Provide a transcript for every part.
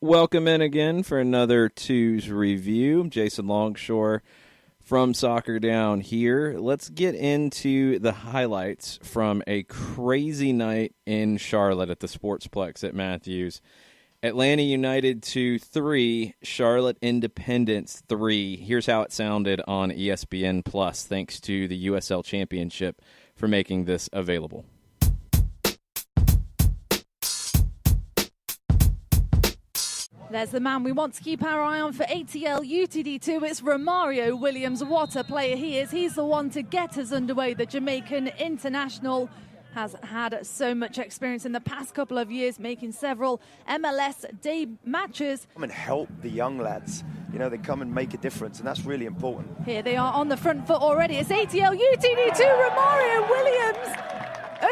Welcome in again for another 2's review. Jason Longshore from Soccer Down here. Let's get into the highlights from a crazy night in Charlotte at the Sportsplex at Matthews. Atlanta United 2-3, Charlotte Independence 3. Here's how it sounded on ESPN Plus, thanks to the USL Championship for making this available. There's the man we want to keep our eye on for ATL UTD2. It's Romario Williams. What a player he is. He's the one to get us underway. The Jamaican international has had so much experience in the past couple of years, making several MLS day matches. Come and help the young lads. You know, they come and make a difference, and that's really important. Here they are on the front foot already. It's ATL UTD2. Romario Williams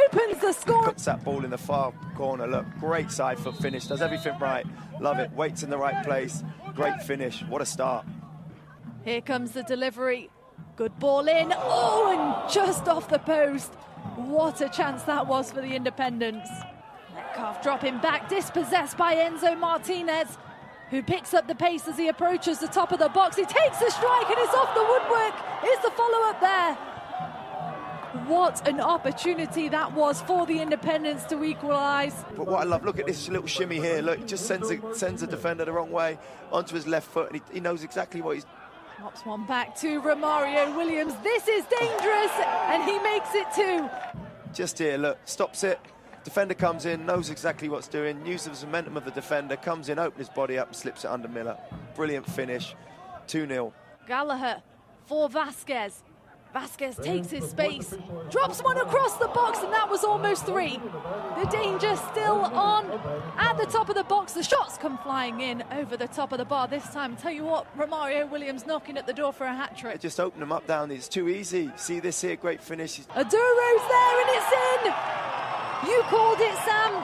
opens the score. Puts that ball in the far corner. Look, great side foot finish. Does everything right. Love it. Waits in the right place. Great finish. What a start. Here comes the delivery. Good ball in. Oh, and just off the post. What a chance that was for the Independents. Metcalf dropping back, dispossessed by Enzo Martinez, who picks up the pace as he approaches the top of the box. He takes the strike and it's off the woodwork. Here's the follow-up there. What an opportunity that was for the Independents to equalise. But what I love, look at this little shimmy here. Look, he just sends a defender the wrong way onto his left foot, and he knows exactly what he's... Drops one back to Romario Williams. This is dangerous, and he makes it too. Just here, look, stops it. Defender comes in, knows exactly what's doing, uses the momentum of the defender, comes in, opens his body up and slips it under Miller. Brilliant finish, 2-0. Gallagher for Vasquez. Vasquez takes his space, drops one across the box, and that was almost 3. The danger still on at the top of the box. The shots come flying in over the top of the bar this time. Tell you what, Romario Williams knocking at the door for a hat-trick. Just open them up down. It's too easy. See this here, great finish. Aduro's there, and it's in. You called it, Sam.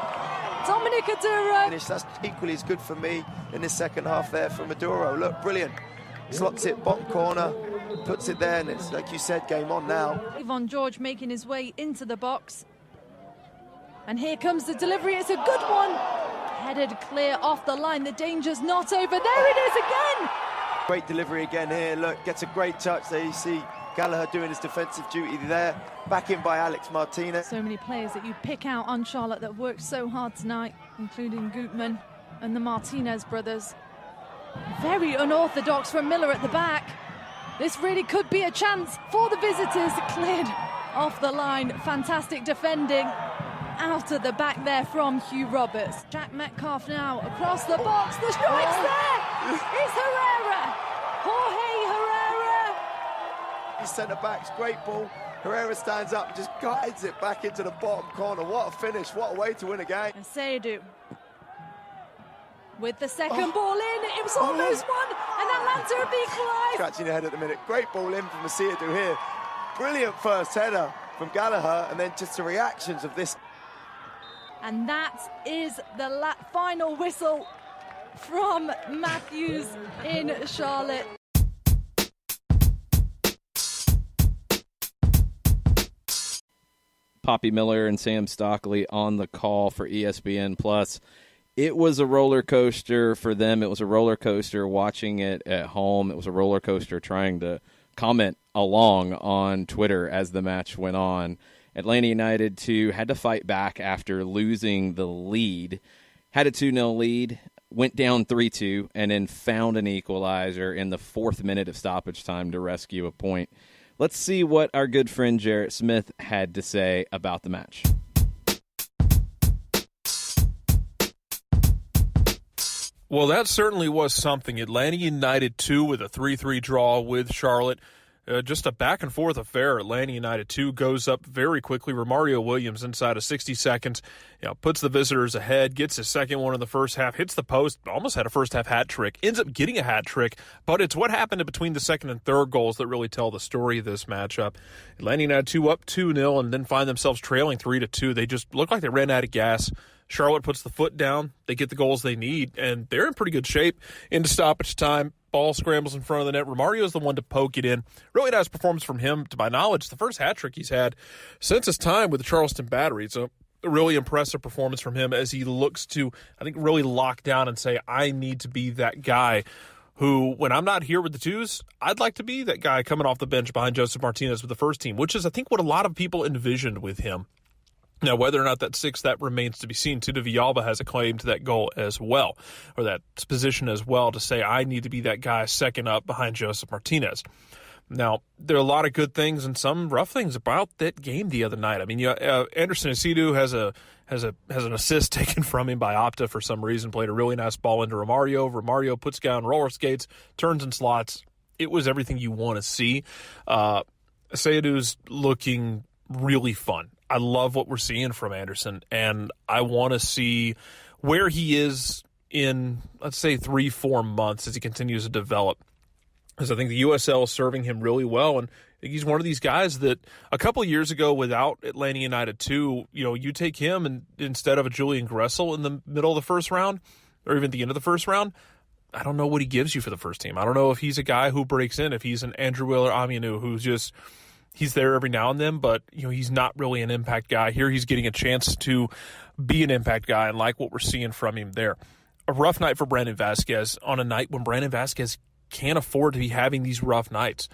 Dominic Aduro. That's equally as good for me in this second half there from Aduro. Look, brilliant. Slots it, bottom corner. Puts it there, and it's, like you said, game on now. Yvonne George making his way into the box. And here comes the delivery. It's a good one. Headed clear off the line. The danger's not over. There it is again. Great delivery again here. Look, gets a great touch there. You see Gallagher doing his defensive duty there. Back in by Alex Martinez. So many players that you pick out on Charlotte that worked so hard tonight, including Gutman and the Martinez brothers. Very unorthodox from Miller at the back. This really could be a chance for the visitors. Cleared off the line. Fantastic defending out of the back there from Hugh Roberts. Jack Metcalf now across the box. The strike's there. It's Herrera. Jorge Herrera. His centre back's great ball. Herrera stands up and just guides it back into the bottom corner. What a finish. What a way to win a game. And Seydu with the second ball in. It was almost one. And Atlanta have equalised. Scratching your head at the minute. Great ball in from Seydu here. Brilliant first header from Gallagher, and then just the reactions of this. And that is the final whistle from Matthews in Charlotte. Poppy Miller and Sam Stockley on the call for ESPN Plus. It was a roller coaster for them. It was a roller coaster watching it at home. It was a roller coaster trying to comment along on Twitter as the match went on. Atlanta United, too, had to fight back after losing the lead. Had a 2-0 lead, went down 3-2, and then found an equalizer in the 4th minute of stoppage time to rescue a point. Let's see what our good friend Jarrett Smith had to say about the match. Well, that certainly was something. Atlanta United 2 with a 3-3 draw with Charlotte. Just a back-and-forth affair. Atlanta United 2 goes up very quickly. Romario Williams inside of 60 seconds, puts the visitors ahead, gets his second one in the first half, hits the post, almost had a first-half hat trick, ends up getting a hat trick, but it's what happened in between the second and third goals that really tell the story of this matchup. Atlanta United 2 up 2-0 and then find themselves trailing 3-2. They just look like they ran out of gas. Charlotte puts the foot down. They get the goals they need, and they're in pretty good shape into stoppage time. Ball scrambles in front of the net. Romario's the one to poke it in. Really nice performance from him, to my knowledge. The first hat trick he's had since his time with the Charleston Battery. So a really impressive performance from him as he looks to, I think, really lock down and say, I need to be that guy who, when I'm not here with the 2's, I'd like to be that guy coming off the bench behind Joseph Martinez with the first team, which is, I think, what a lot of people envisioned with him. Now, whether or not that's 6, that remains to be seen. Tuda Villalba has a claim to that goal as well, or that position as well, to say, I need to be that guy second up behind Joseph Martinez. Now, there are a lot of good things and some rough things about that game the other night. I mean, Anderson Asidu has an assist taken from him by Opta for some reason, played a really nice ball into Romario. Romario puts down roller skates, turns and slots. It was everything you want to see. Asidu's looking really fun. I love what we're seeing from Anderson, and I want to see where he is in, let's say, 3-4 months as he continues to develop. Because I think the USL is serving him really well, and I think he's one of these guys that a couple of years ago without Atlanta United 2, you take him and instead of a Julian Gressel in the middle of the first round or even the end of the first round, I don't know what he gives you for the first team. I don't know if he's a guy who breaks in, if he's an Andrew Wheeler-Amianu who's just – he's there every now and then, but he's not really an impact guy. Here he's getting a chance to be an impact guy, and like what we're seeing from him there. A rough night for Brandon Vasquez on a night when Brandon Vasquez can't afford to be having these rough nights.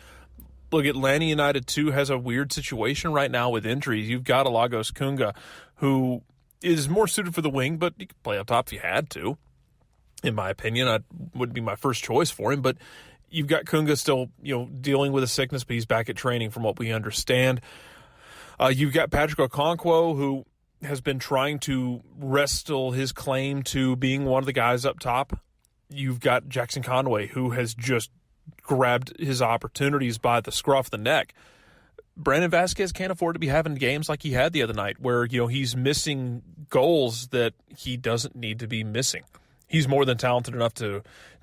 Look, Atlanta United 2 has a weird situation right now with injuries. You've got Alagos Kunga, who is more suited for the wing, but you could play up top if you had to. In my opinion, I wouldn't be my first choice for him, but you've got Kunga still, dealing with a sickness, but he's back at training from what we understand. You've got Patrick Okonkwo, who has been trying to wrestle his claim to being one of the guys up top. You've got Jackson Conway, who has just grabbed his opportunities by the scruff of the neck. Brandon Vasquez can't afford to be having games like he had the other night where, he's missing goals that he doesn't need to be missing. He's more than talented enough to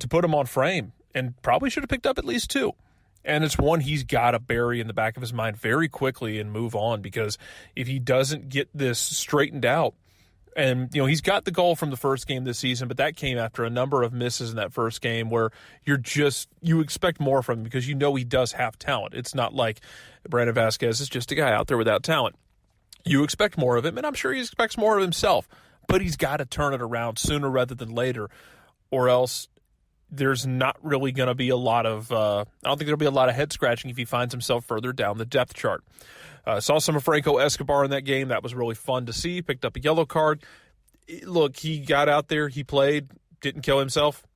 put him on frame, and probably should have picked up at least 2. And it's one he's got to bury in the back of his mind very quickly and move on, because if he doesn't get this straightened out, and, he's got the goal from the first game this season, but that came after a number of misses in that first game where you expect more from him because he does have talent. It's not like Brandon Vasquez is just a guy out there without talent. You expect more of him, and I'm sure he expects more of himself, but he's got to turn it around sooner rather than later, or else there's not really going to be a lot of I don't think there'll be a lot of head scratching if he finds himself further down the depth chart. Saw some of Franco Escobar in that game. That was really fun to see. Picked up a yellow card. Look, he got out there, he played, didn't kill himself,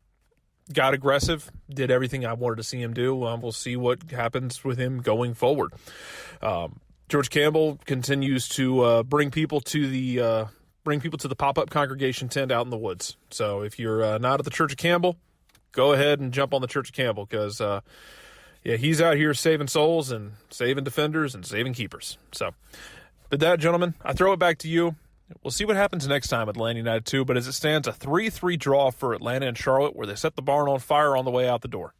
got aggressive, did everything I wanted to see him do. We'll see what happens with him going forward. George Campbell continues to bring people to the pop-up congregation tent out in the woods. So if you're not at the Church of Campbell, go ahead and jump on the Church of Campbell, because he's out here saving souls and saving defenders and saving keepers. So with that, gentlemen, I throw it back to you. We'll see what happens next time at Atlanta United 2, but as it stands, a 3-3 draw for Atlanta and Charlotte, where they set the barn on fire on the way out the door.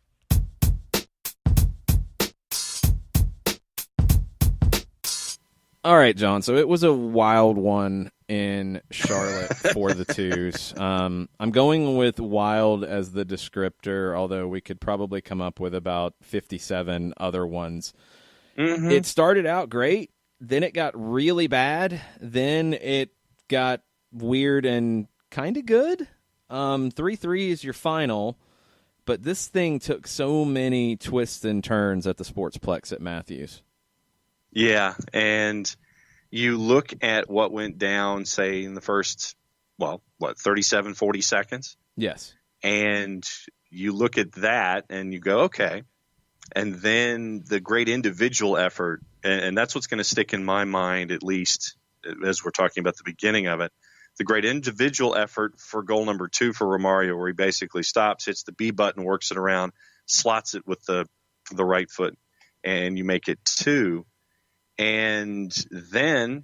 All right, John. So it was a wild one in Charlotte for the 2's. I'm going with wild as the descriptor, although we could probably come up with about 57 other ones. Mm-hmm. It started out great, then it got really bad, then it got weird and kind of good. 3-3 is your final, but this thing took so many twists and turns at the Sportsplex at Matthews. Yeah, and you look at what went down, say, in the first, 37, 40 seconds? Yes. And you look at that and you go, okay. And then the great individual effort, and that's what's going to stick in my mind, at least as we're talking about the beginning of it, the great individual effort for goal number 2 for Romario, where he basically stops, hits the B button, works it around, slots it with the right foot, and you make it 2. And then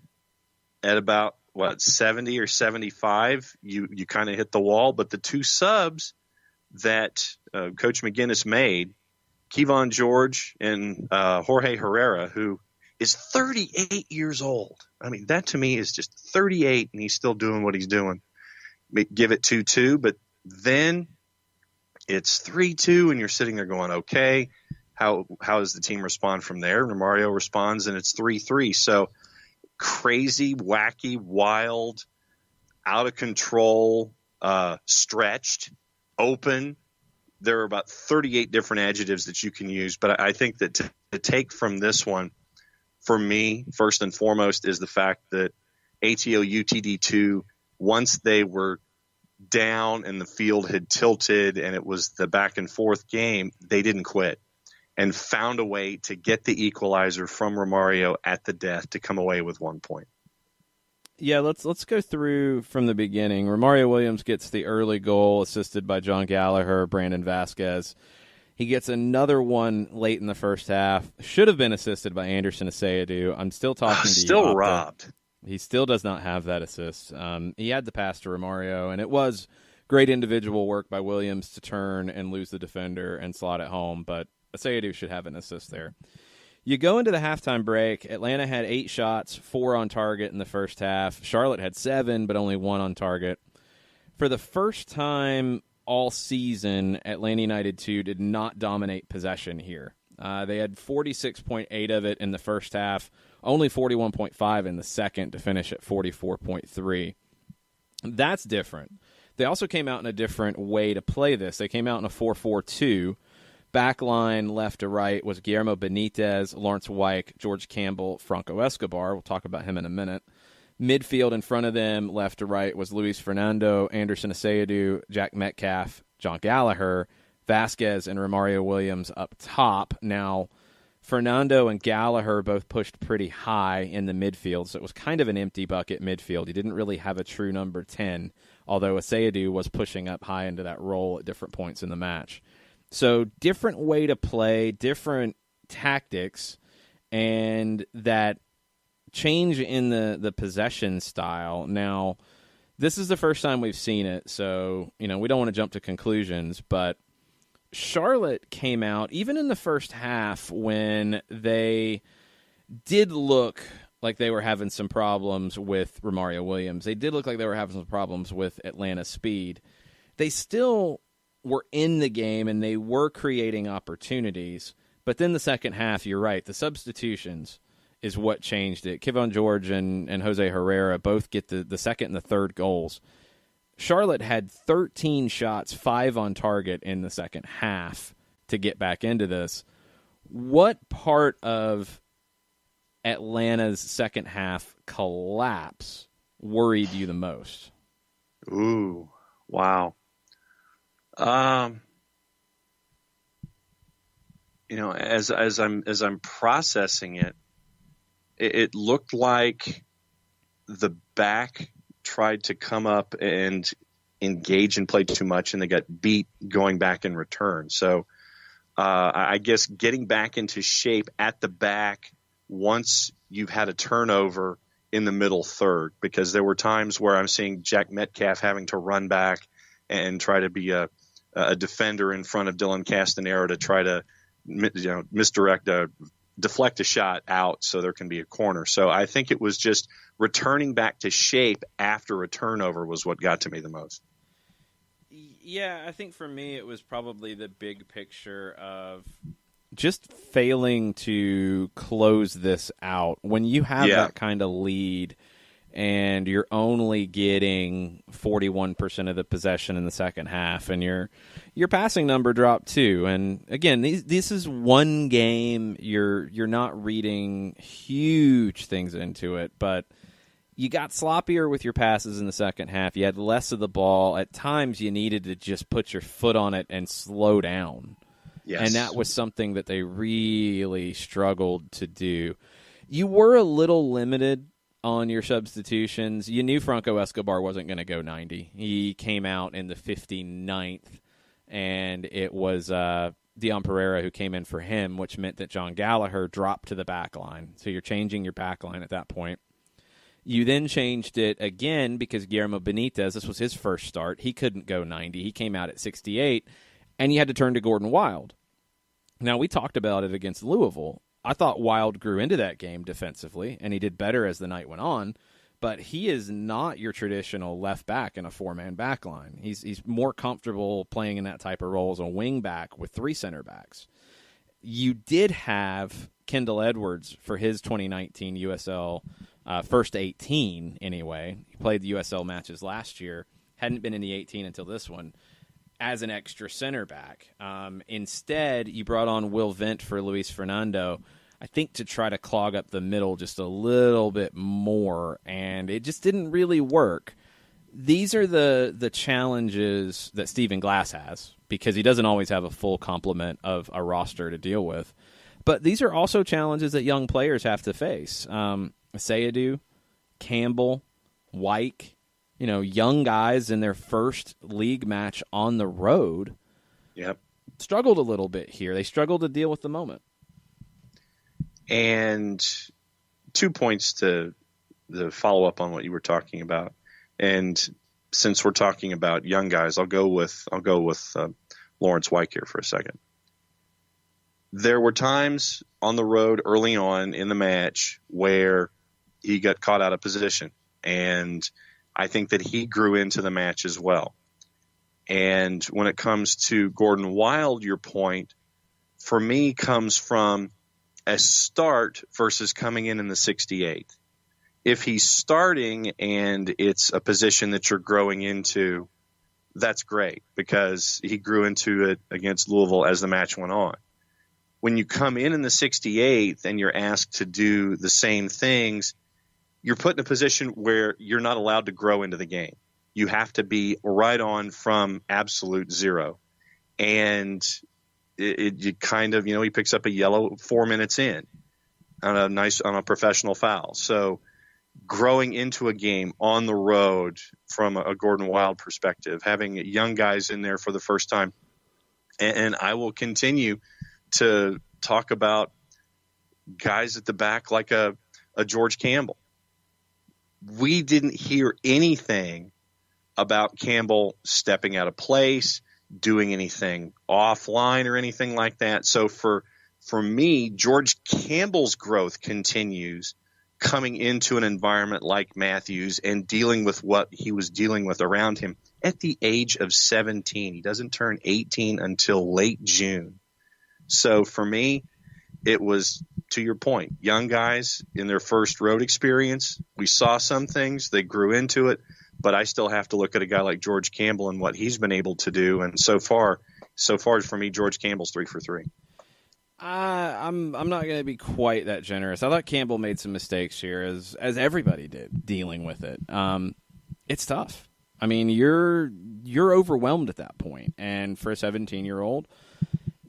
at about 70 or 75, you kind of hit the wall. But the 2 subs that Coach McGinnis made, Kevon George and Jorge Herrera, who is 38 years old. I mean, that to me is just 38, and he's still doing what he's doing. Give it 2-2, but then it's 3-2, and you're sitting there going, okay, how does the team respond from there? And Romario responds, and it's 3-3. So crazy, wacky, wild, out of control, stretched, open. There are about 38 different adjectives that you can use, but I think that to take from this one, for me, first and foremost, is the fact that ATO UTD2, once they were down and the field had tilted and it was the back and forth game, they didn't quit and found a way to get the equalizer from Romario at the death to come away with 1 point. Yeah, let's go through from the beginning. Romario Williams gets the early goal, assisted by John Gallagher, Brandon Vasquez. He gets another one late in the first half. Should have been assisted by Anderson Aseyadu. I'm still talking to you. Still robbed. He still does not have that assist. He had the pass to Romario, and it was great individual work by Williams to turn and lose the defender and slot it home, but Aseyadu should have an assist there. You go into the halftime break. Atlanta had 8 shots, 4 on target in the first half. Charlotte had 7, but only 1 on target. For the first time all season, Atlanta United 2 did not dominate possession here. They had 46.8 of it in the first half, only 41.5 in the second to finish at 44.3. That's different. They also came out in a different way to play this. They came out in a 4-4-2. Back line, left to right, was Guillermo Benitez, Lawrence Wyke, George Campbell, Franco Escobar. We'll talk about him in a minute. Midfield in front of them, left to right, was Luis Fernando, Anderson Aseyadu, Jack Metcalf, John Gallagher, Vasquez, and Romario Williams up top. Now, Fernando and Gallagher both pushed pretty high in the midfield, so it was kind of an empty bucket midfield. He didn't really have a true number 10, although Aseyadu was pushing up high into that role at different points in the match. So different way to play, different tactics, and that change in the possession style. Now, this is the first time we've seen it, so we don't want to jump to conclusions, but Charlotte came out, even in the first half, when they did look like they were having some problems with Romario Williams. They did look like they were having some problems with Atlanta's speed. They still were in the game and they were creating opportunities. But then the second half, you're right, the substitutions is what changed it. Kevon George and Jose Herrera both get the second and the third goals. Charlotte had 13 shots, 5 on target in the second half to get back into this. What part of Atlanta's second half collapse worried you the most? Ooh, wow. As I'm processing it, it looked like the back tried to come up and engage and play too much, and they got beat going back in return. So I guess getting back into shape at the back once you've had a turnover in the middle third, because there were times where I'm seeing Jack Metcalf having to run back and try to be a defender in front of Dylan Castanero to try to deflect a shot out so there can be a corner. So I think it was just returning back to shape after a turnover was what got to me the most. Yeah, I think for me it was probably the big picture of just failing to close this out. When you have that kind of lead and you're only getting 41% of the possession in the second half, and your passing number dropped too. And again, this is one game. You're not reading huge things into it, but you got sloppier with your passes in the second half. You had less of the ball. At times, you needed to just put your foot on it and slow down. Yes. And that was something that they really struggled to do. You were a little limited on your substitutions. You knew Franco Escobar wasn't going to go 90. He came out in the 59th, and it was Dion Pereira who came in for him, which meant that John Gallagher dropped to the back line. So you're changing your back line at that point. You then changed it again because Guillermo Benitez, this was his first start. He couldn't go 90. He came out at 68, and you had to turn to Gordon Wild. Now, we talked about it against Louisville. I thought Wild grew into that game defensively, and he did better as the night went on, but he is not your traditional left back in a four-man back line. He's more comfortable playing in that type of role as a wing back with 3 center backs. You did have Kendall Edwards for his 2019 USL first 18 anyway. He played the USL matches last year, hadn't been in the 18 until this one, as an extra center back. Instead, you brought on Will Vent for Luis Fernando, I think to try to clog up the middle just a little bit more, and it just didn't really work. These are the challenges that Stephen Glass has, because he doesn't always have a full complement of a roster to deal with. But these are also challenges that young players have to face. Sayadu, Campbell, Wyke, young guys in their first league match on the road, struggled a little bit here. They struggled to deal with the moment. And 2 points to the follow-up on what you were talking about. And since we're talking about young guys, I'll go with Lawrence Wyke here for a second. There were times on the road early on in the match where he got caught out of position, and I think that he grew into the match as well. And when it comes to Gordon Wild, your point, for me, comes from a start versus coming in the 68th. If he's starting and it's a position that you're growing into, that's great, because he grew into it against Louisville as the match went on. When you come in the 68th and you're asked to do the same things, you're put in a position where you're not allowed to grow into the game. You have to be right on from absolute zero. And you kind of, he picks up a yellow 4 minutes in on a professional foul. So growing into a game on the road from a Gordon Wild perspective, having young guys in there for the first time. And I will continue to talk about guys at the back like a George Campbell. We didn't hear anything about Campbell stepping out of place, doing anything offline or anything like that. So for me, George Campbell's growth continues coming into an environment like Matthews and dealing with what he was dealing with around him at the age of 17. He doesn't turn 18 until late June. So for me, it was, to your point, young guys in their first road experience. We saw some things, they grew into it, but I still have to look at a guy like George Campbell and what he's been able to do. And so far for me, George Campbell's 3 for 3. I'm not going to be quite that generous. I thought Campbell made some mistakes here, as everybody did, dealing with it. It's tough. I mean, you're overwhelmed at that point, and for a 17-year-old,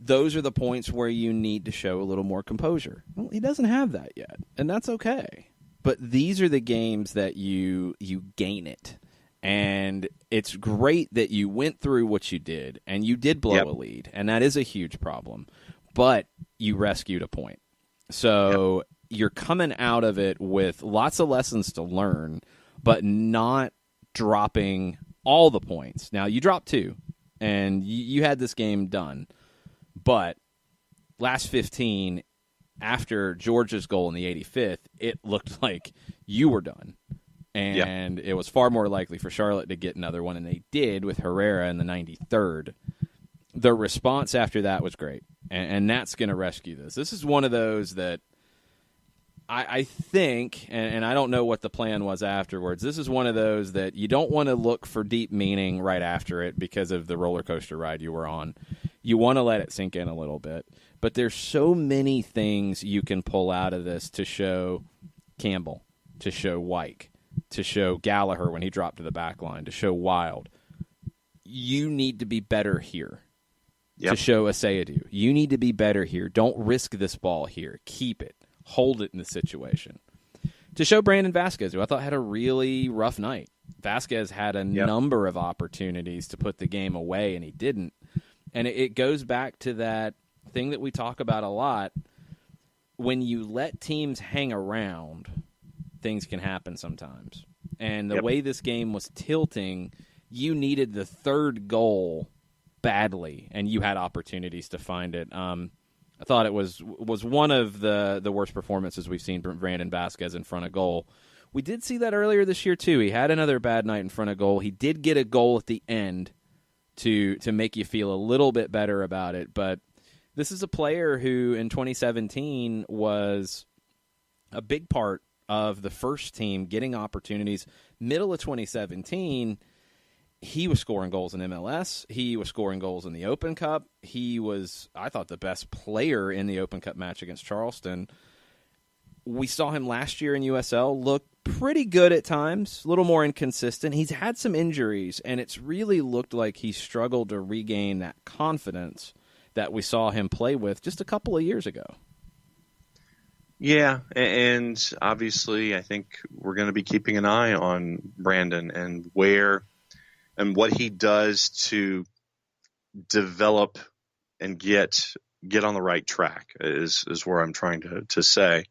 those are the points where you need to show a little more composure. Well, he doesn't have that yet, and that's okay. But these are the games that you gain it. And it's great that you went through what you did, and you did blow a lead, and that is a huge problem. But you rescued a point. So you're coming out of it with lots of lessons to learn, but not dropping all the points. Now, you dropped 2, and you had this game done. But last 15, after Georgia's goal in the 85th, it looked like you were done. And it was far more likely for Charlotte to get another one, and they did with Herrera in the 93rd. The response after that was great, and that's going to rescue this. This is one of those that I think, and I don't know what the plan was afterwards, this is one of those that you don't want to look for deep meaning right after it because of the roller coaster ride you were on. You want to let it sink in a little bit. But there's so many things you can pull out of this to show Campbell, to show Wyke, to show Gallagher when he dropped to the back line, to show Wild. You need to be better here. To show Sayadu. You need to be better here. Don't risk this ball here. Keep it. Hold it in the situation. To show Brandon Vasquez, who I thought had a really rough night. Vasquez had a number of opportunities to put the game away, and he didn't. And it goes back to that thing that we talk about a lot. When you let teams hang around, things can happen sometimes. And the way this game was tilting, you needed the third goal badly, and you had opportunities to find it. I thought it was one of the worst performances we've seen from Brandon Vasquez in front of goal. We did see that earlier this year, too. He had another bad night in front of goal. He did get a goal at the end to make you feel a little bit better about it. But this is a player who, in 2017, was a big part of the first team getting opportunities. Middle of 2017, he was scoring goals in MLS. He was scoring goals in the Open Cup. He was, I thought, the best player in the Open Cup match against Charleston. We saw him last year in USL look pretty good at times, a little more inconsistent. He's had some injuries, and it's really looked like he struggled to regain that confidence that we saw him play with just a couple of years ago. Yeah, and obviously I think we're going to be keeping an eye on Brandon and where and what he does to develop and get on the right track is where I'm trying to say.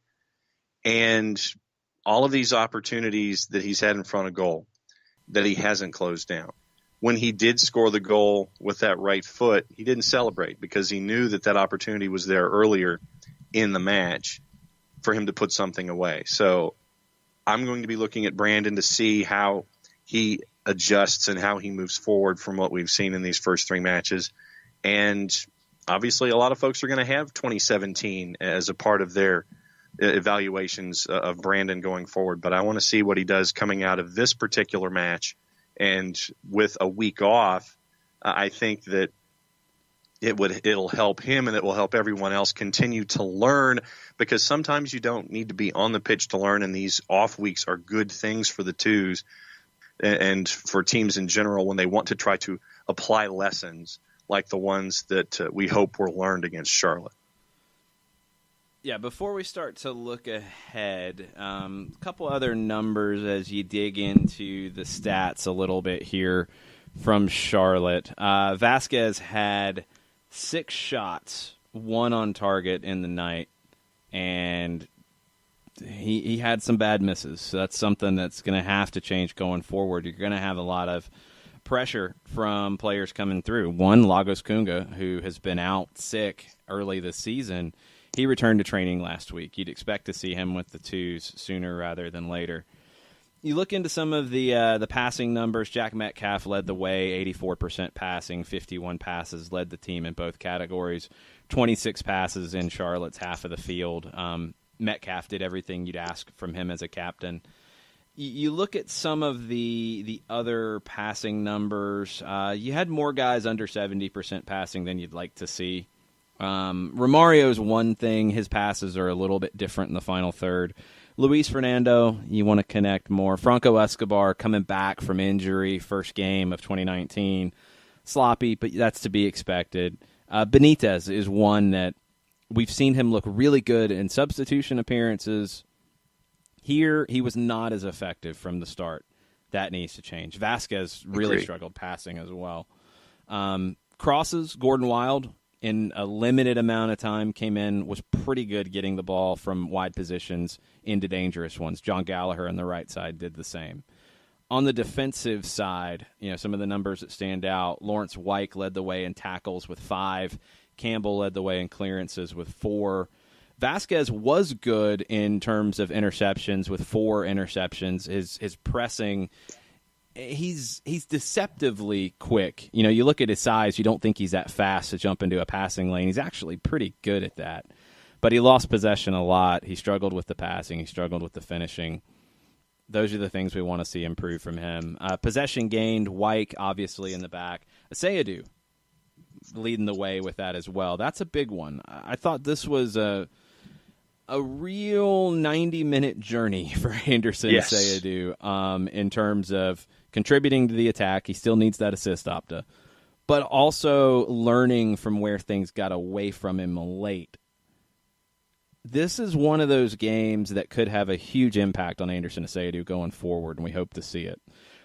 And all of these opportunities that he's had in front of goal that he hasn't closed down. When he did score the goal with that right foot, he didn't celebrate because he knew that opportunity was there earlier in the match for him to put something away. So I'm going to be looking at Brandon to see how he adjusts and how he moves forward from what we've seen in these first three matches. And obviously a lot of folks are going to have 2017 as a part of their evaluations of Brandon going forward. But I want to see what he does coming out of this particular match. And with a week off, I think that it'll help him and it will help everyone else continue to learn, because sometimes you don't need to be on the pitch to learn, and these off weeks are good things for the 2's and for teams in general when they want to try to apply lessons like the ones that we hope were learned against Charlotte. Yeah, before we start to look ahead, a couple other numbers as you dig into the stats a little bit here from Charlotte. Vasquez had 6 shots, 1 on target in the night, and he had some bad misses. So that's something that's going to have to change going forward. You're going to have a lot of pressure from players coming through. One, Lagos Kunga, who has been out sick early this season, he returned to training last week. You'd expect to see him with the 2's sooner rather than later. You look into some of the passing numbers. Jack Metcalf led the way, 84% passing, 51 passes, led the team in both categories, 26 passes in Charlotte's half of the field. Metcalf did everything you'd ask from him as a captain. You look at some of the other passing numbers. You had more guys under 70% passing than you'd like to see. Romario's one thing. His passes are a little bit different in the final third. Luis Fernando, you want to connect more. Franco Escobar coming back from injury, first game of 2019. Sloppy, but that's to be expected. Benitez is one that we've seen him look really good in substitution appearances. Here, he was not as effective from the start. That needs to change. Vasquez really struggled passing as well. Crosses, Gordon Wild, in a limited amount of time, came in, was pretty good getting the ball from wide positions into dangerous ones. John Gallagher on the right side did the same. On the defensive side, some of the numbers that stand out, Lawrence Wyke led the way in tackles with 5. Campbell led the way in clearances with 4. Vasquez was good in terms of interceptions with 4 interceptions. His pressing, he's deceptively quick. You look at his size, you don't think he's that fast to jump into a passing lane. He's actually pretty good at that. But he lost possession a lot. He struggled with the passing. He struggled with the finishing. Those are the things we want to see improve from him. Possession gained, Wyke obviously in the back. Aseyadu leading the way with that as well. That's a big one. I thought this was a real 90-minute journey for Anderson Aseyadu in terms of contributing to the attack. He still needs that assist opta, but also learning from where things got away from him late. This is one of those games that could have a huge impact on Anderson Aseyadu going forward, and we hope to see it.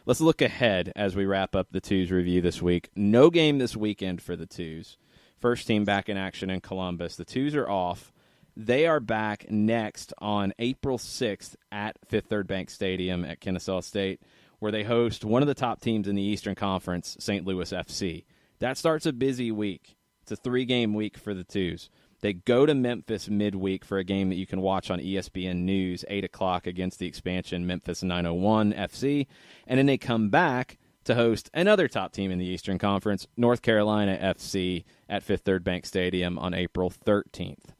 Let's look ahead as we wrap up the 2's review this week. No game this weekend for the 2's. First team back in action in Columbus. The 2's are off. They are back next on April 6th at Fifth Third Bank Stadium at Kennesaw State, where they host one of the top teams in the Eastern Conference, St. Louis FC. That starts a busy week. It's a 3-game week for the 2's. They go to Memphis midweek for a game that you can watch on ESPN News, 8 o'clock against the expansion Memphis 901 FC. And then they come back to host another top team in the Eastern Conference, North Carolina FC, at Fifth Third Bank Stadium on April 13th.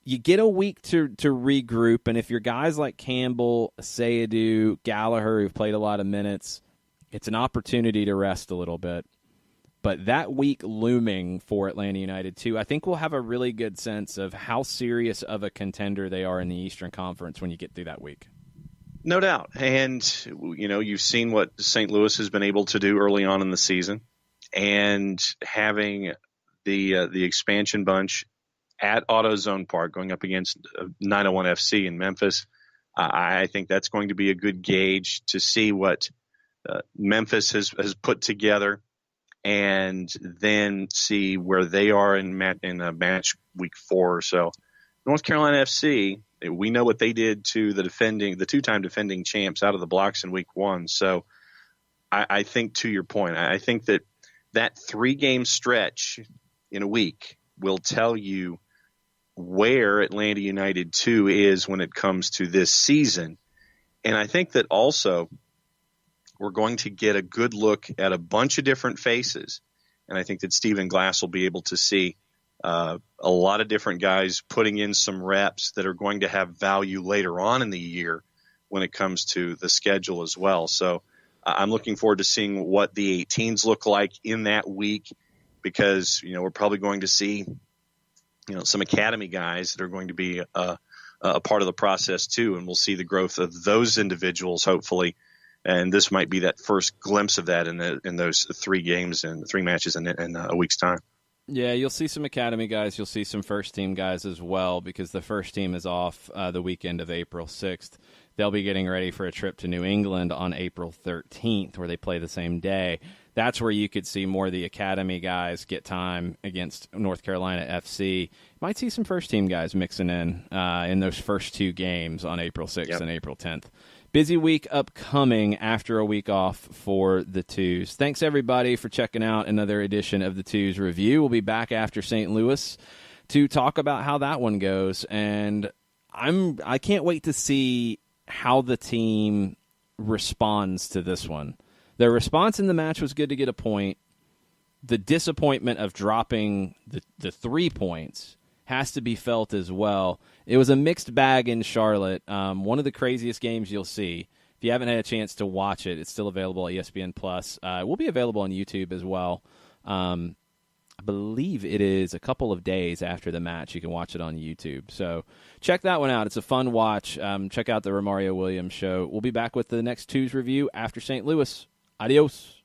you get a week to regroup, and if you're guys like Campbell, Sayadu, Gallagher, who've played a lot of minutes, it's an opportunity to rest a little bit. But that week looming for Atlanta United, too, I think we'll have a really good sense of how serious of a contender they are in the Eastern Conference when you get through that week. No doubt. And, you've seen what St. Louis has been able to do early on in the season. And having the expansion bunch at AutoZone Park going up against 901 FC in Memphis, I think that's going to be a good gauge to see what Memphis has put together, and then see where they are in match week 4 or so. North Carolina FC, we know what they did to the two-time defending champs out of the blocks in week 1. So I think, to your point, I think that 3-game stretch in a week will tell you where Atlanta United 2 is when it comes to this season. And I think that also we're going to get a good look at a bunch of different faces. And I think that Stephen Glass will be able to see a lot of different guys putting in some reps that are going to have value later on in the year when it comes to the schedule as well. So I'm looking forward to seeing what the 18s look like in that week, because, we're probably going to see, some academy guys that are going to be a part of the process too. And we'll see the growth of those individuals, hopefully. And this might be that first glimpse of that in those 3 games and 3 matches in a week's time. Yeah, you'll see some academy guys. You'll see some first-team guys as well, because the first team is off the weekend of April 6th. They'll be getting ready for a trip to New England on April 13th, where they play the same day. That's where you could see more of the academy guys get time against North Carolina FC. You might see some first-team guys mixing in those first 2 games on April 6th and April 10th. Busy week upcoming after a week off for the 2's. Thanks, everybody, for checking out another edition of the 2's Review. We'll be back after St. Louis to talk about how that one goes. And I can't wait to see how the team responds to this one. Their response in the match was good to get a point. The disappointment of dropping the 3 points has to be felt as well. It was a mixed bag in Charlotte. One of the craziest games you'll see. If you haven't had a chance to watch it, it's still available at ESPN+. It will be available on YouTube as well. I believe it is a couple of days after the match. You can watch it on YouTube. So check that one out. It's a fun watch. Check out the Romario Williams show. We'll be back with the next 2's Review after St. Louis. Adios.